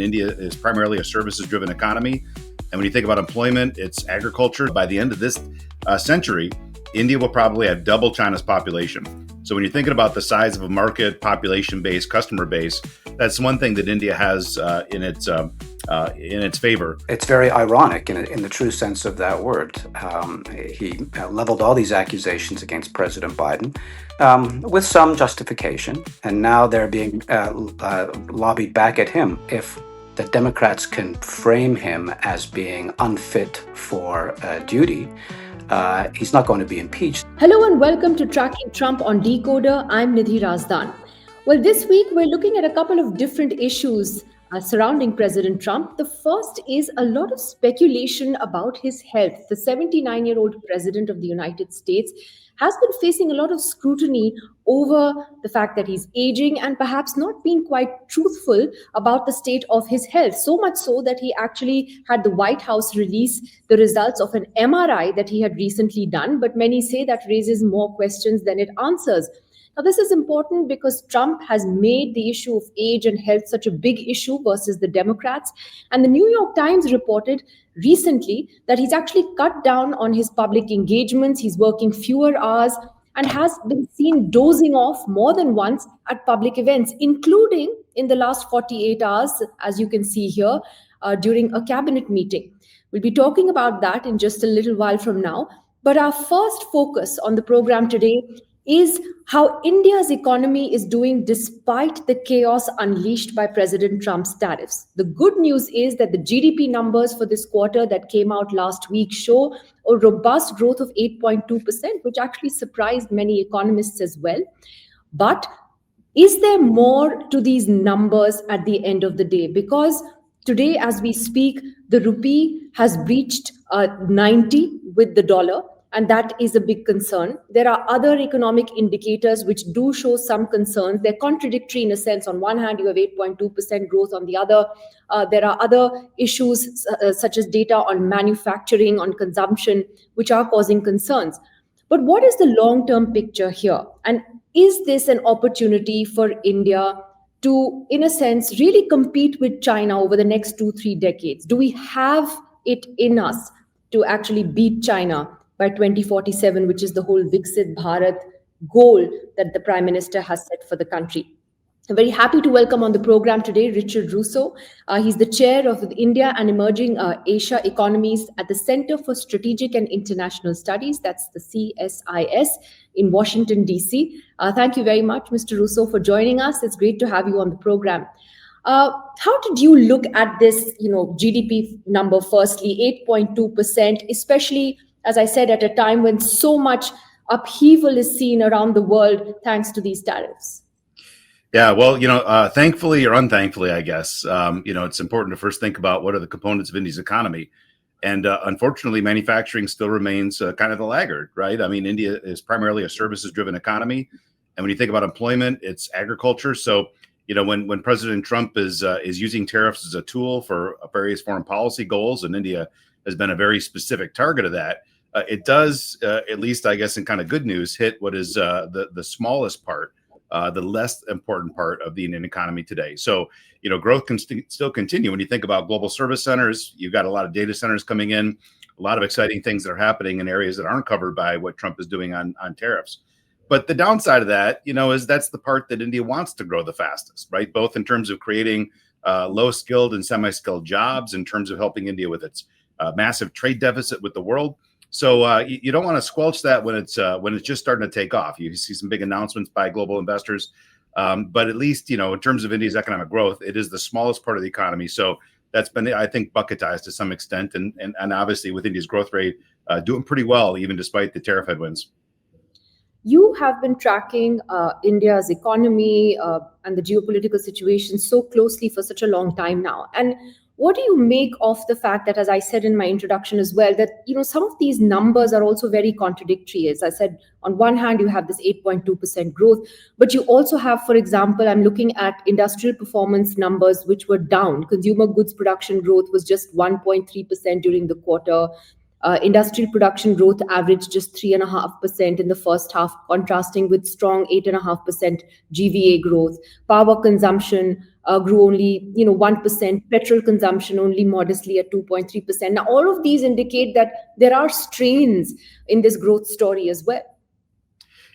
India is primarily a services-driven economy. And when you think about employment, it's agriculture. By the end of this century, India will probably have double China's population. So when you're thinking about the size of a market, population base, customer base, that's one thing that India has in its favor. It's very ironic in the true sense of that word. He leveled all these accusations against President Biden with some justification, and now they're being lobbied back at him. If the Democrats can frame him as being unfit for duty, he's not going to be impeached. Hello and welcome to Tracking Trump on DeKoder. I'm Nidhi Razdan. Well, this week we're looking at a couple of different issues surrounding President Trump. The first is a lot of speculation about his health. The 79-year-old president of the United States has been facing a lot of scrutiny over the fact that he's aging and perhaps not being quite truthful about the state of his health. So much so that he actually had the White House release the results of an MRI that he had recently done. But many say that raises more questions than it answers. Now, this is important because Trump has made the issue of age and health such a big issue versus the Democrats. And the New York Times reported recently that he's actually cut down on his public engagements. He's working fewer hours and has been seen dozing off more than once at public events, including in the last 48 hours, as you can see here, during a cabinet meeting. We'll be talking about that in just a little while from now. But our first focus on the program today is how India's economy is doing despite the chaos unleashed by President Trump's tariffs. The good news is that the GDP numbers for this quarter that came out last week show a robust growth of 8.2%, which actually surprised many economists as well. But is there more to these numbers at the end of the day? Because today, as we speak, the rupee has breached 90 with the dollar. And that is a big concern. There are other economic indicators which do show some concerns. They're contradictory in a sense. On one hand, you have 8.2% growth. On the other, there are other issues such as data on manufacturing, on consumption, which are causing concerns. But what is the long-term picture here? And is this an opportunity for India to, in a sense, really compete with China over the next 2-3 decades? Do we have it in us to actually beat China by 2047, which is the whole Viksit Bharat goal that the Prime Minister has set for the country? I'm very happy to welcome on the program today Richard Russo. He's the chair of the India and Emerging Asia Economies at the Center for Strategic and International Studies, that's the CSIS, in Washington, D.C. Thank you very much, Mr. Russo, for joining us. It's great to have you on the program. How did you look at this, GDP number, firstly, 8.2%, especially, as I said, at a time when so much upheaval is seen around the world thanks to these tariffs? Yeah, well, thankfully or unthankfully, I guess, it's important to first think about what are the components of India's economy. And unfortunately, manufacturing still remains kind of the laggard, right? I mean, India is primarily a services-driven economy. And when you think about employment, it's agriculture. So, when President Trump is using tariffs as a tool for various foreign policy goals, and India has been a very specific target of that, it does, at least I guess in kind of good news, hit what is the smallest part, the less important part of the Indian economy today. So, growth can still continue. When you think about global service centers, you've got a lot of data centers coming in, a lot of exciting things that are happening in areas that aren't covered by what Trump is doing on tariffs. But the downside of that, is that's the part that India wants to grow the fastest, right? Both in terms of creating low-skilled and semi-skilled jobs, in terms of helping India with its massive trade deficit with the world. So you don't want to squelch that when it's just starting to take off. You see some big announcements by global investors, but at least in terms of India's economic growth, it is the smallest part of the economy. So that's been, I think, bucketized to some extent, and obviously with India's growth rate doing pretty well even despite the tariff headwinds. You have been tracking India's economy and the geopolitical situation so closely for such a long time now. And what do you make of the fact that, as I said in my introduction as well, that some of these numbers are also very contradictory? As I said, on one hand, you have this 8.2% growth, but you also have, for example, I'm looking at industrial performance numbers, which were down. Consumer goods production growth was just 1.3% during the quarter. Industrial production growth averaged just 3.5% in the first half, contrasting with strong 8.5% GVA growth. Power consumption grew only 1%. Petrol consumption only modestly at 2.3%. Now, all of these indicate that there are strains in this growth story as well.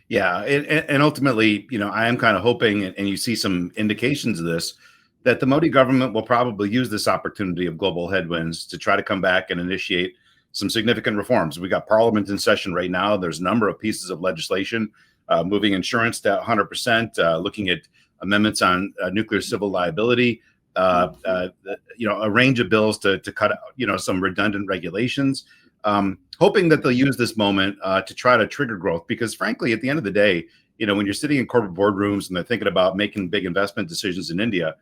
Yeah, and ultimately, I am kind of hoping, and you see some indications of this, that the Modi government will probably use this opportunity of global headwinds to try to come back and initiate some significant reforms. We got Parliament in session right now. There's a number of pieces of legislation, moving insurance to 100%, looking at amendments on nuclear civil liability, a range of bills to cut out, some redundant regulations. Hoping that they'll use this moment to try to trigger growth, because frankly, at the end of the day, when you're sitting in corporate boardrooms and they're thinking about making big investment decisions in India,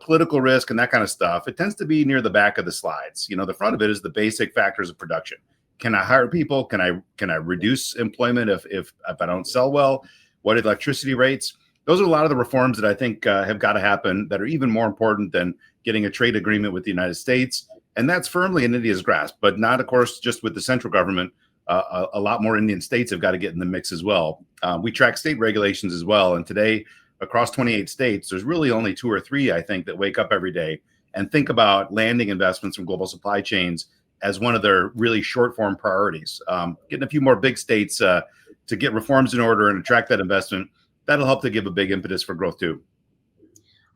political risk and that kind of stuff, it tends to be near the back of the slides. The front of it is the basic factors of production. Can I hire people? Can I reduce employment if I don't sell well? What are electricity rates? Those are a lot of the reforms that I think have got to happen, that are even more important than getting a trade agreement with the United States. And that's firmly in India's grasp, but not, of course, just with the central government. A lot more Indian states have got to get in the mix as well. We track state regulations as well. And today, across 28 states, there's really only 2 or 3, I think, that wake up every day and think about landing investments from global supply chains as one of their really short form priorities. Getting a few more big states to get reforms in order and attract that investment, that'll help to give a big impetus for growth too.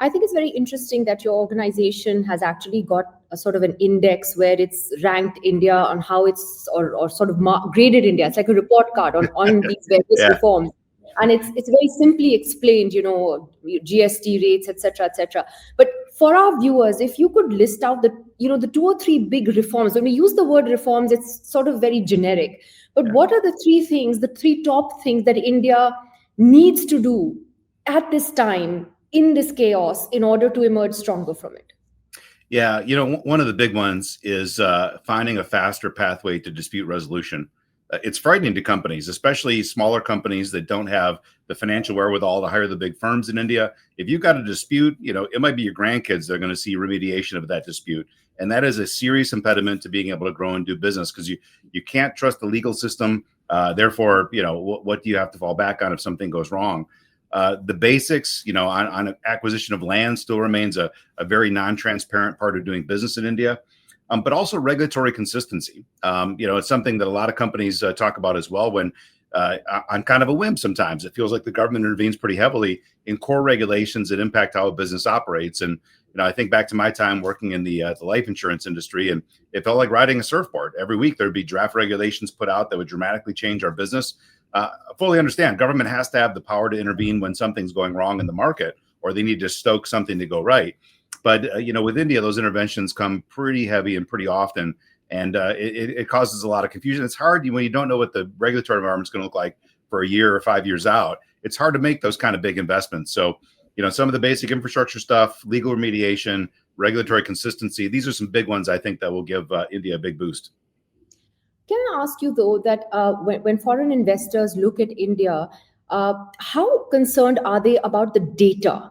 I think it's very interesting that your organization has actually got a sort of an index where it's ranked India on how it's or sort of graded India. It's like a report card on these various reforms. And it's very simply explained, GST rates, etc., etc. But for our viewers, if you could list out the 2 or 3 big reforms. When we use the word reforms, it's sort of very generic. But what are the 3 top things that India needs to do at this time, in this chaos, in order to emerge stronger from it? Yeah, one of the big ones is finding a faster pathway to dispute resolution. It's frightening to companies, especially smaller companies that don't have the financial wherewithal to hire the big firms in India. If you've got a dispute, it might be your grandkids that are going to see remediation of that dispute. And that is a serious impediment to being able to grow and do business, because you can't trust the legal system. Therefore, what do you have to fall back on if something goes wrong? The basics, on acquisition of land still remains a very non-transparent part of doing business in India. But also regulatory consistency. It's something that a lot of companies talk about as well, when on kind of a whim sometimes. It feels like the government intervenes pretty heavily in core regulations that impact how a business operates. And I think back to my time working in the life insurance industry, and it felt like riding a surfboard. Every week there'd be draft regulations put out that would dramatically change our business. I fully understand government has to have the power to intervene when something's going wrong in the market, or they need to stoke something to go right. But, with India, those interventions come pretty heavy and pretty often, and it causes a lot of confusion. It's hard when you don't know what the regulatory environment is going to look like for a year or 5 years out. It's hard to make those kind of big investments. So, some of the basic infrastructure stuff, legal remediation, regulatory consistency, these are some big ones I think that will give India a big boost. Can I ask you, though, that when foreign investors look at India, how concerned are they about the data?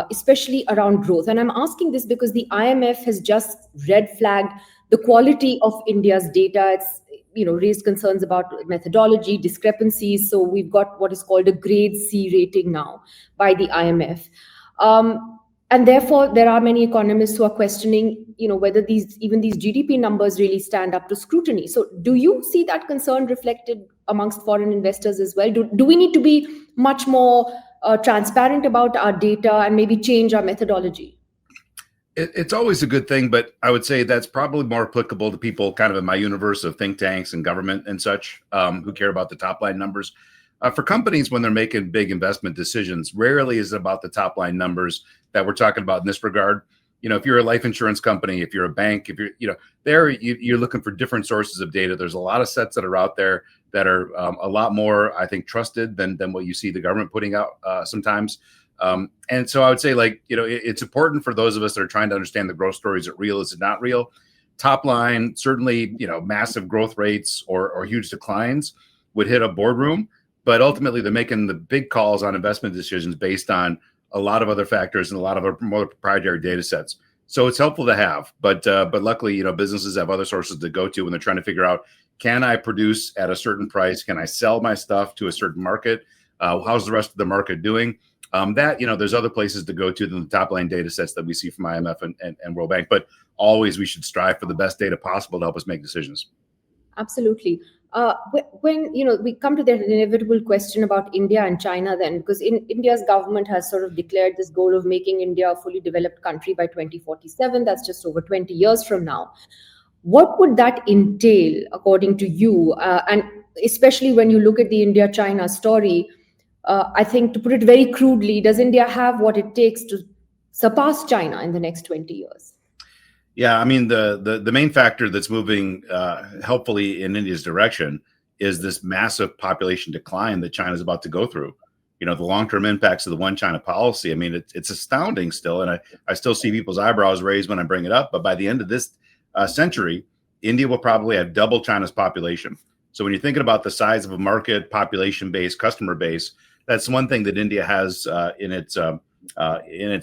Especially around growth. And I'm asking this because the IMF has just red flagged the quality of India's data. It's raised concerns about methodology, discrepancies. So we've got what is called a grade C rating now by the IMF. And therefore, there are many economists who are questioning, whether these GDP numbers really stand up to scrutiny. So do you see that concern reflected amongst foreign investors as well? Do we need to be much more transparent about our data and maybe change our methodology? It's always a good thing, but I would say that's probably more applicable to people kind of in my universe of think tanks and government and such, who care about the top line numbers. For companies, when they're making big investment decisions, rarely is it about the top line numbers that we're talking about in this regard. If you're a life insurance company, if you're a bank, if you're looking for different sources of data. There's a lot of sets that are out there that are a lot more, I think, trusted than what you see the government putting out sometimes. And so I would say, it's important for those of us that are trying to understand the growth story. Is it real? Is it not real? Top line, certainly, massive growth rates or huge declines would hit a boardroom, but ultimately they're making the big calls on investment decisions based on a lot of other factors and a lot of more proprietary data sets. So it's helpful to have, but luckily, businesses have other sources to go to when they're trying to figure out, can I produce at a certain price? Can I sell my stuff to a certain market? How's the rest of the market doing? There's other places to go to than the top line data sets that we see from IMF and World Bank, but always we should strive for the best data possible to help us make decisions. Absolutely. When we come to that inevitable question about India and China, then, because India's government has sort of declared this goal of making India a fully developed country by 2047. That's just over 20 years from now. What would that entail, according to you? And especially when you look at the India-China story, I think, to put it very crudely, does India have what it takes to surpass China in the next 20 years? Yeah, I mean, the main factor that's moving helpfully in India's direction is this massive population decline that China is about to go through. The long-term impacts of the one China policy. I mean, it's astounding still, and I still see people's eyebrows raised when I bring it up. But by the end of this century, India will probably have double China's population. So when you're thinking about the size of a market, population base, customer base, that's one thing that India has in its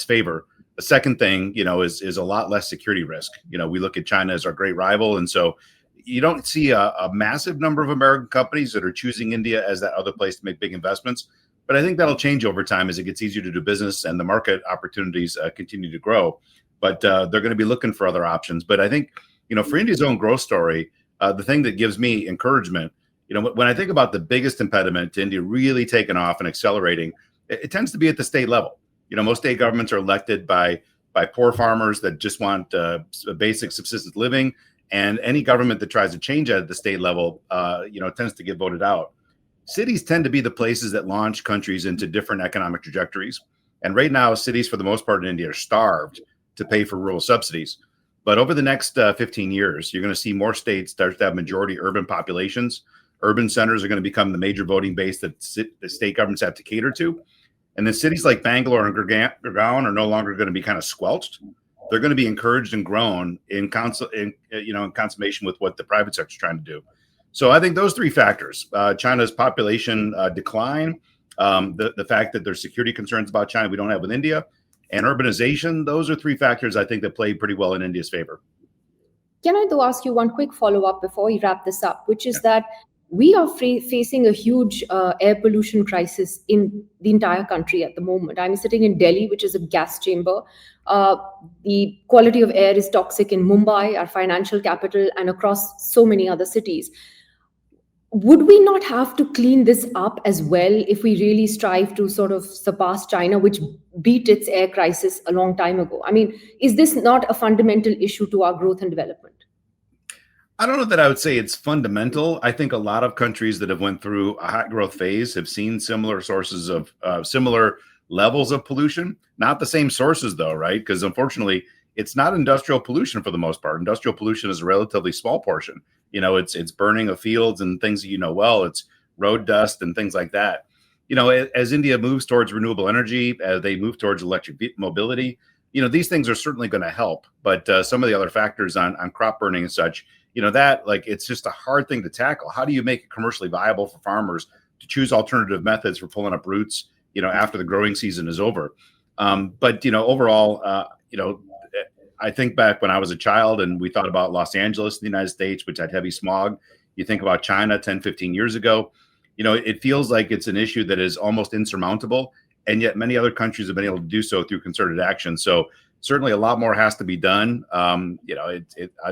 favor. The second thing, is a lot less security risk. We look at China as our great rival, and so you don't see a massive number of American companies that are choosing India as that other place to make big investments. But I think that'll change over time as it gets easier to do business and the market opportunities continue to grow. But they're going to be looking for other options. But I think, for India's own growth story, the thing that gives me encouragement, when I think about the biggest impediment to India really taking off and accelerating, it tends to be at the state level. Most state governments are elected by poor farmers that just want a basic subsistence living, and any government that tries to change that at the state level, tends to get voted out. Cities tend to be the places that launch countries into different economic trajectories. And right now, cities, for the most part in India, are starved to pay for rural subsidies. But over the next 15 years, you're going to see more states start to have majority urban populations. Urban centers are going to become the major voting base that the state governments have to cater to. And then cities like Bangalore and Gurgaon are no longer going to be kind of squelched. They're going to be encouraged and grown in consummation with what the private sector is trying to do. So I think those three factors, China's population decline, the fact that there's security concerns about China we don't have with India, and urbanization, those are three factors I think that play pretty well in India's favor. Can I though ask you one quick follow-up before we wrap this up, which is that we are facing a huge air pollution crisis in the entire country at the moment. I'm sitting in Delhi, which is a gas chamber. The quality of air is toxic in Mumbai, our financial capital, and across so many other cities. Would we not have to clean this up as well if we really strive to sort of surpass China, which beat its air crisis a long time ago? I mean, is this not a fundamental issue to our growth and development? I don't know that I would say it's fundamental. I think a lot of countries that have went through a high growth phase have seen similar sources of similar levels of pollution, not the same sources though, right? Because unfortunately, it's not industrial pollution for the most part. Industrial pollution is a relatively small portion. It's burning of fields and things that well. It's road dust and things like that. As India moves towards renewable energy, as they move towards electric mobility, these things are certainly going to help. But some of the other factors on crop burning and such, it's just a hard thing to tackle. How do you make it commercially viable for farmers to choose alternative methods for pulling up roots, after the growing season is over? But overall, I think back when I was a child and we thought about Los Angeles in the United States, which had heavy smog. You think about China 10, 15 years ago, it feels like it's an issue that is almost insurmountable. And yet many other countries have been able to do so through concerted action. So certainly a lot more has to be done. I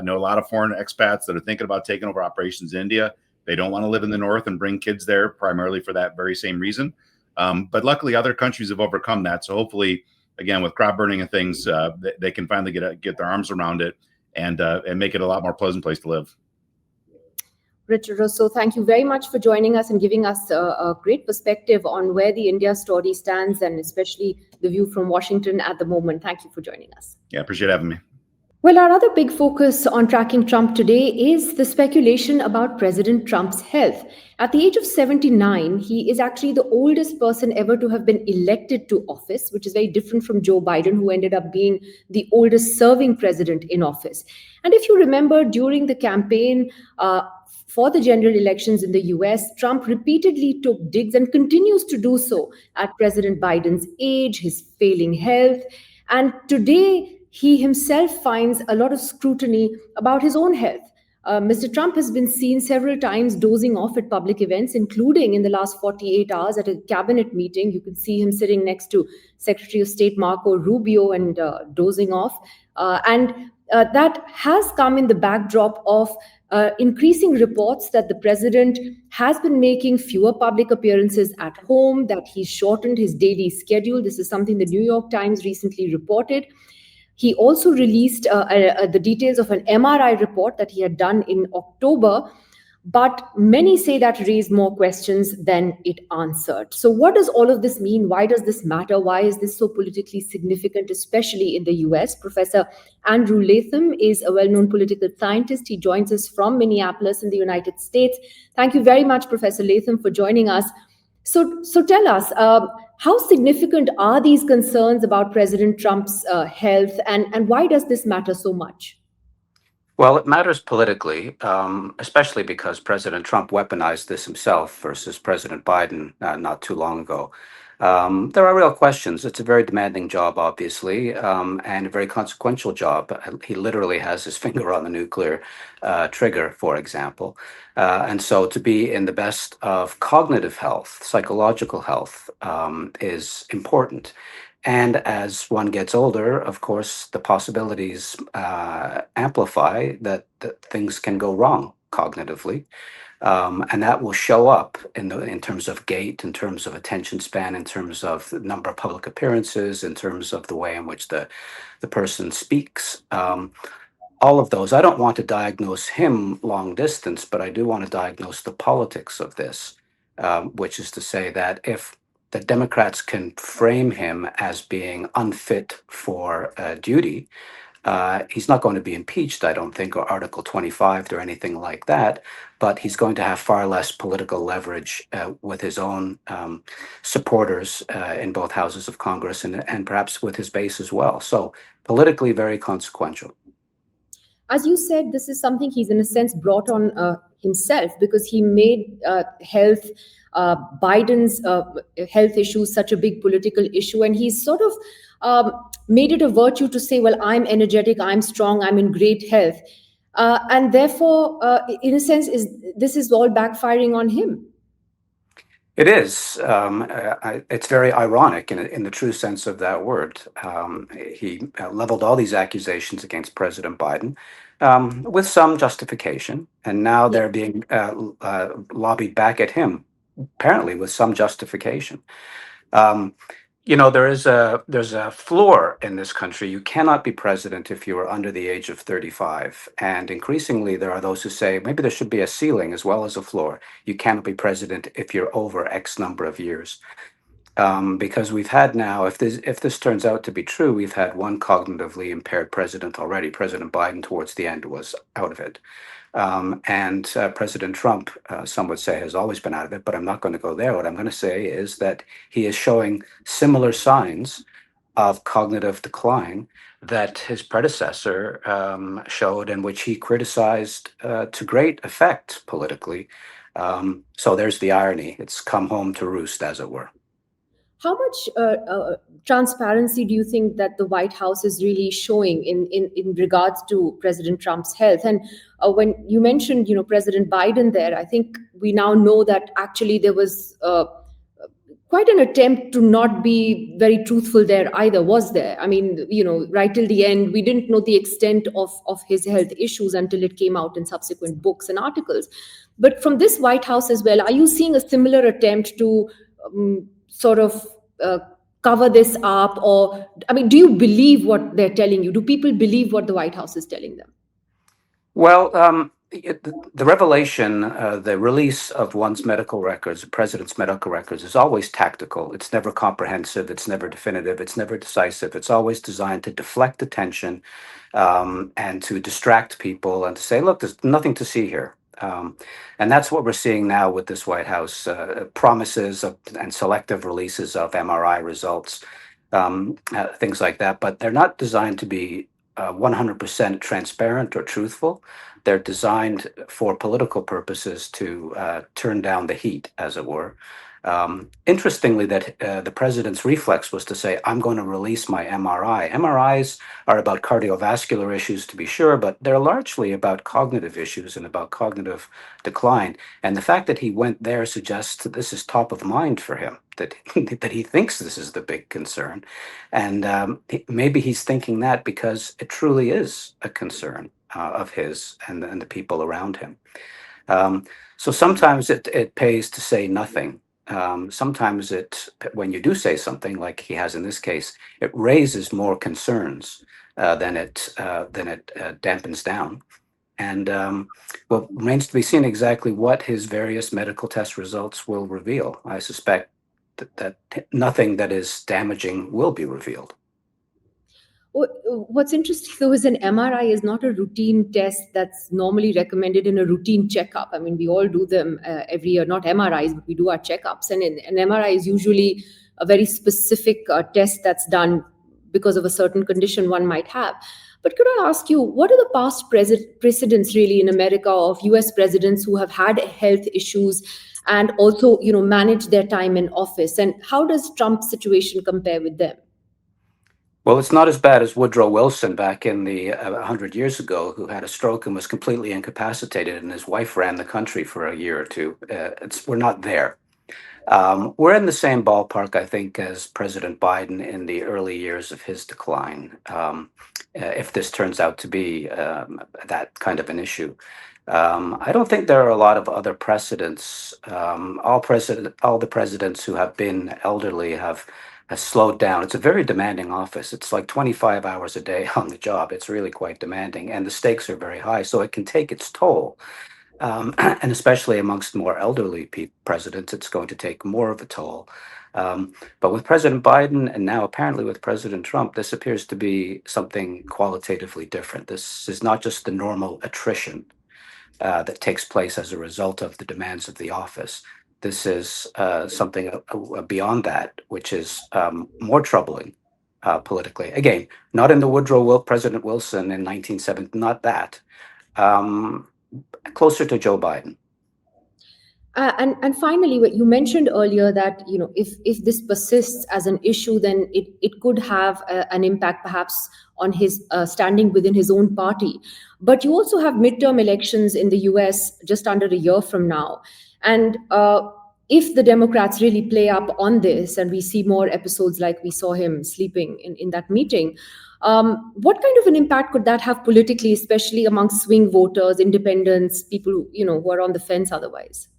know a lot of foreign expats that are thinking about taking over operations in India. They don't want to live in the north and bring kids there primarily for that very same reason. But luckily other countries have overcome that. So hopefully, again, with crop burning and things, they can finally get their arms around it and make it a lot more pleasant place to live. Richard Russo, thank you very much for joining us and giving us a great perspective on where the India story stands and especially the view from Washington at the moment. Thank you for joining us. Yeah, appreciate having me. Well, our other big focus on tracking Trump today is the speculation about President Trump's health. At the age of 79, he is actually the oldest person ever to have been elected to office, which is very different from Joe Biden, who ended up being the oldest serving president in office. And if you remember, during the campaign for the general elections in the US, Trump repeatedly took digs and continues to do so at President Biden's age, his failing health. And today, he himself finds a lot of scrutiny about his own health. Mr. Trump has been seen several times dozing off at public events, including in the last 48 hours at a cabinet meeting. You can see him sitting next to Secretary of State Marco Rubio and dozing off. And that has come in the backdrop of increasing reports that the president has been making fewer public appearances at home, that he's shortened his daily schedule. This is something the New York Times recently reported. He also released the details of an MRI report that he had done in October, but many say that raised more questions than it answered. So, what does all of this mean? Why does this matter? Why is this so politically significant, especially in the US? Professor Andrew Latham is a well known political scientist. He joins us from Minneapolis in the United States. Thank you very much, Professor Latham, for joining us. So tell us, how significant are these concerns about President Trump's health, and why does this matter so much? Well, it matters politically, especially because President Trump weaponized this himself versus President Biden not too long ago. There are real questions. It's a very demanding job, obviously, and a very consequential job. He literally has his finger on the nuclear trigger, for example. And so to be in the best of cognitive health, psychological health, is important. And as one gets older, of course, the possibilities amplify that things can go wrong cognitively. And that will show up in terms of gait, in terms of attention span, in terms of the number of public appearances, in terms of the way in which the person speaks. All of those. I don't want to diagnose him long distance, but I do want to diagnose the politics of this, which is to say that if the Democrats can frame him as being unfit for duty, he's not going to be impeached, I don't think, or Article 25 or anything like that, but he's going to have far less political leverage with his own supporters in both houses of Congress and perhaps with his base as well. So politically very consequential. As you said, this is something he's in a sense brought on himself, because he made Biden's health issues such a big political issue, and he's sort of made it a virtue to say, well, I'm energetic, I'm strong, I'm in great health. And therefore, in a sense, this is all backfiring on him. It is. It's very ironic in the true sense of that word. He leveled all these accusations against President Biden with some justification, and now they're being lobbied back at him, apparently with some justification. There's a floor in this country. You cannot be president if you are under the age of 35. And increasingly, there are those who say maybe there should be a ceiling as well as a floor. You cannot be president if you're over X number of years. Because we've had now, if this turns out to be true, we've had one cognitively impaired president already. President Biden, towards the end, was out of it. And President Trump, some would say, has always been out of it, but I'm not going to go there. What I'm going to say is that he is showing similar signs of cognitive decline that his predecessor showed, and which he criticized to great effect politically. So there's the irony. It's come home to roost, as it were. How much transparency do you think that the White House is really showing in regards to President Trump's health? And when you mentioned, President Biden there, I think we now know that actually there was quite an attempt to not be very truthful there either, was there? I mean, right till the end, we didn't know the extent of his health issues until it came out in subsequent books and articles. But from this White House as well, are you seeing a similar attempt to sort of cover this up? Or, I mean, do you believe what they're telling you? Do people believe what the White House is telling them? Well, the revelation, the release of one's medical records, the president's medical records, is always tactical. It's never comprehensive. It's never definitive. It's never decisive. It's always designed to deflect attention and to distract people and to say, look, there's nothing to see here. And that's what we're seeing now with this White House promises and selective releases of MRI results, things like that. But they're not designed to be 100% transparent or truthful. They're designed for political purposes to turn down the heat, as it were. Interestingly, that the president's reflex was to say, I'm going to release my MRI. MRIs are about cardiovascular issues, to be sure, but they're largely about cognitive issues and about cognitive decline. And the fact that he went there suggests that this is top of mind for him, that, that he thinks this is the big concern. And maybe he's thinking that because it truly is a concern of his and the people around him. So sometimes it pays to say nothing. Sometimes when you do say something, like he has in this case, it raises more concerns than it dampens down. And well, remains to be seen exactly what his various medical test results will reveal. I suspect that nothing that is damaging will be revealed. What's interesting though is an MRI is not a routine test that's normally recommended in a routine checkup. I mean, we all do them every year, not MRIs, but we do our checkups. And an MRI is usually a very specific test that's done because of a certain condition one might have. But could I ask you, what are the past precedents really in America of US presidents who have had health issues and also, managed their time in office? And how does Trump's situation compare with them? Well, it's not as bad as Woodrow Wilson back in the 100 years ago, who had a stroke and was completely incapacitated, and his wife ran the country for a year or two. We're not there. We're in the same ballpark, I think, as President Biden in the early years of his decline, if this turns out to be that kind of an issue. I don't think there are a lot of other precedents. All the presidents who have been elderly has slowed down. It's a very demanding office. It's like 25 hours a day on the job. It's really quite demanding, and the stakes are very high, so it can take its toll. And especially amongst more elderly presidents, it's going to take more of a toll. But with President Biden and now apparently with President Trump, this appears to be something qualitatively different. This is not just the normal attrition that takes place as a result of the demands of the office. This is something beyond that, which is more troubling politically. Again, not in the President Wilson in 1970, not that. Closer to Joe Biden. And finally, what you mentioned earlier that if this persists as an issue, then it could have an impact perhaps on his standing within his own party. But you also have midterm elections in the US just under a year from now. And if the Democrats really play up on this and we see more episodes like we saw him sleeping in that meeting, what kind of an impact could that have politically, especially amongst swing voters, independents, people who are on the fence otherwise?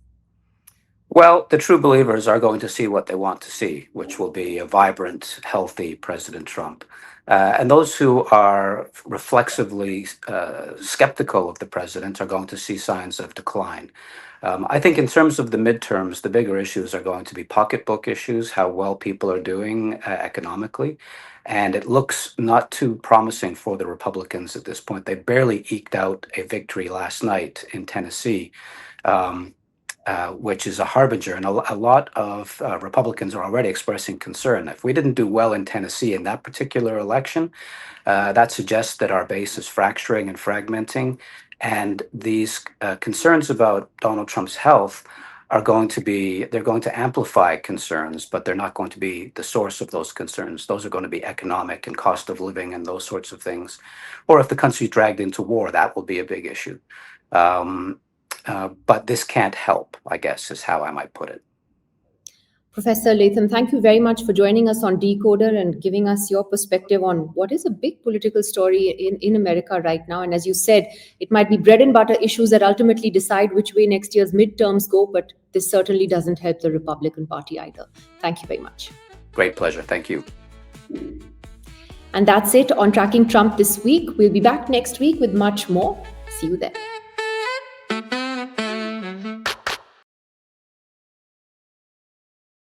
Well, the true believers are going to see what they want to see, which will be a vibrant, healthy President Trump. And those who are reflexively skeptical of the president are going to see signs of decline. I think in terms of the midterms, the bigger issues are going to be pocketbook issues, how well people are doing economically. And it looks not too promising for the Republicans at this point. They barely eked out a victory last night in Tennessee, which is a harbinger. And a lot of Republicans are already expressing concern. If we didn't do well in Tennessee in that particular election, that suggests that our base is fracturing and fragmenting. And these concerns about Donald Trump's health they're going to amplify concerns, but they're not going to be the source of those concerns. Those are going to be economic and cost of living and those sorts of things. Or if the country's dragged into war, that will be a big issue. But this can't help, I guess, is how I might put it. Professor Latham, thank you very much for joining us on DeKoder and giving us your perspective on what is a big political story in America right now. And as you said, it might be bread and butter issues that ultimately decide which way next year's midterms go, but this certainly doesn't help the Republican Party either. Thank you very much. Great pleasure. Thank you. And that's it on Tracking Trump this week. We'll be back next week with much more. See you then.